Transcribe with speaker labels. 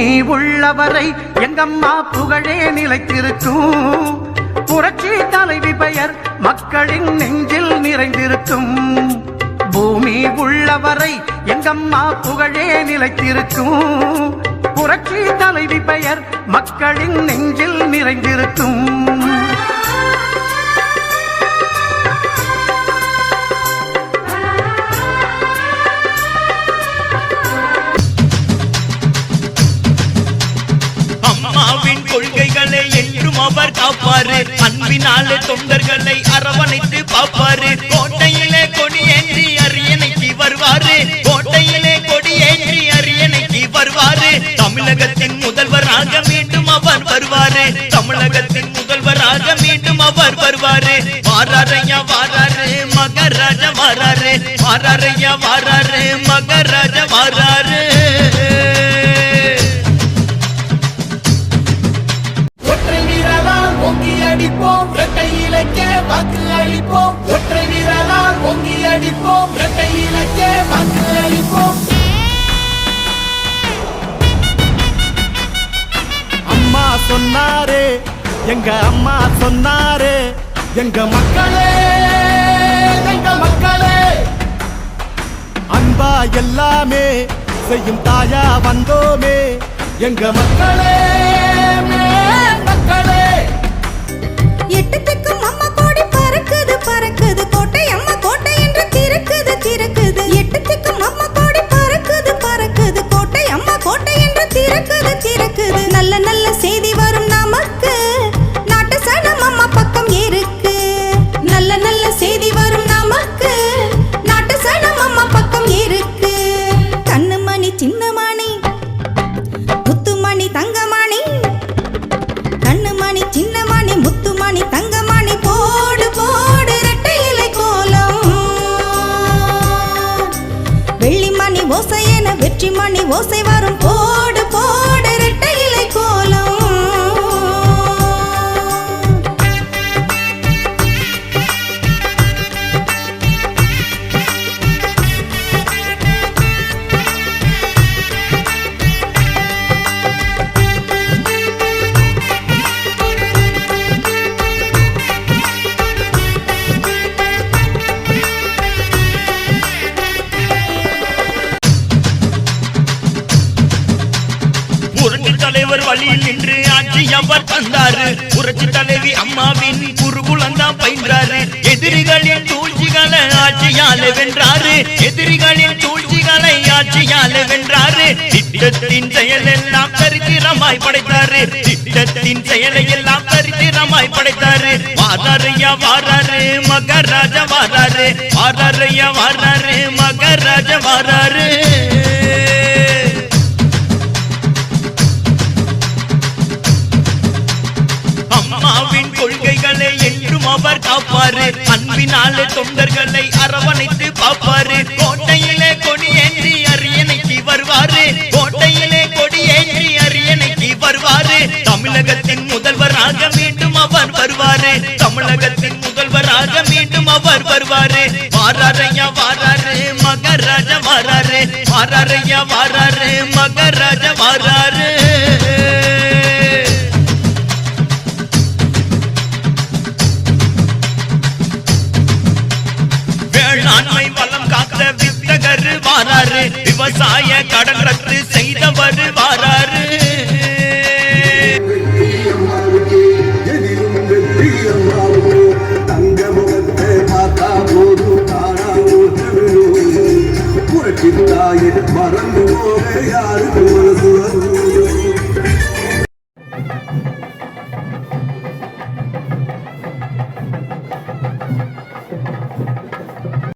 Speaker 1: பூமி உள்ளவரை எங்கம்மா புகழே நிலைத்திருக்கும். புரட்சி தலைவி பெயர் மக்களின் நெஞ்சில் நிறைந்திருக்கும். பூமி உள்ளவரை எங்கம்மா புகழே நிலைத்திருக்கும். புரட்சி தலைவி பெயர் மக்களின் நெஞ்சில் நிறைந்திருக்கும்.
Speaker 2: அம்மாவின் கொள்கைகளை என்றும் அவர் காப்பாரு. அன்பினாலே தொண்டர்களை அரவணைத்து பாப்பாரு. கோட்டையிலே கொடியேற்றி அரியணைக்கு வருவாரு. கோட்டையிலே கொடியேற்றி அரியணைக்கு வருவாரு. தமிழகத்தின் முதல்வராக மீண்டும் அவர் வருவாரு. தமிழகத்தின் முதல்வராக மீண்டும் அவர் வருவாரு. வாராரையா வாராரு மகராஜ வாராரு. வாராரையா வாராரு மகராஜ வாராரு.
Speaker 3: அடிப்போம் இரட்டை இலக்கே வாக்கு அளிப்போம். ஒற்றை வீரலால் ஓங்கி அடிப்போம். இரட்டை இலக்கே வாக்கு அளிப்போம். அம்மா சொன்னாரே எங்க அம்மா சொன்னாரே எங்க மக்களே எங்க மக்களே அன்பா எல்லாமே செய்யும் தாயா வந்தோமே எங்க மக்களே மக்களே.
Speaker 4: எட்டுத்துக்கும் அம்மா கோடி பறக்குது பறக்குது. கோட்டை அம்மா கோட்டை என்று திறக்குது திறக்குது. எட்டுத்துக்கும் அம்மா கோடி பறக்குது பறக்குது. கோட்டை அம்மா கோட்டை என்று திறக்குது திறக்குது. நல்ல நல்ல செய்தி வரும் நமக்கு. நாட்டு சனம் அம்மா பக்கம் இருக்கு. நல்ல நல்ல செய்தி வரும் நமக்கு. நாட்டு சனம் அம்மா பக்கம் இருக்கு. கண்ணுமணி சின்னமணி முத்துமணி தங்கமணி. கண்ணுமணி சின்னமணி முத்துமணி தங்கமணி போடு போடு இரட்டை இலை கோலம். வெள்ளிமணி ஓசை என வெற்றிமணி ஓசை வரும். போடு போடு இரட்டை இலை கோலம்.
Speaker 2: தலைவர் வழியில் நின்று ஆட்சி அவர் தந்தாரு. புரட்சி தலைவி அம்மாவின் குருகுலந்தான் பயின்றாரு. எதிரிகளின் சூழ்ச்சிகளை ஆட்சியால வென்றாரு. எதிரிகளின் சூழ்ச்சிகளை ஆட்சியால வென்றாரு. திட்டத்தின் செயலெல்லாம் சரித்திரமாய் படைத்தாரு. திட்டத்தின் செயலை எல்லாம் சரித்திரமாய் படைத்தாரு. வாராரையா வாராரு மகராஜ வாராரு. வாராரையா வாராரு மகராஜ வாராரு. அம்மாவின் கொள்கைகளை என்றும் அவர் காப்பாரு. அன்பினாலே தொண்டர்களை அரவணைத்து பாப்பாரு. கோட்டையிலே கொடியேற்றி அரியணைக்கு வருவாரு. கோட்டையிலே கொடியேற்றி அரியணைக்கு வருவாரு. தமிழகத்தின் முதல்வராக மீண்டும் அவர் வருவாரு. தமிழகத்தின் முதல்வராக மீண்டும் அவர் வருவாரு. வாராரையா வாராரு மகராஜ வாராரு. வாராரையா வாராரு மகராஜ வாராரு. வேளாண்மை வளம் காத்த வித்தகர் வாராரு. விவசாய கடன் ரத்து செய்தவர் வாராரு. தங்க முகத்தை பார்த்தா போதும் புரட்சி தாயின் மறந்து போக யாருக்கு மனசு வரும்.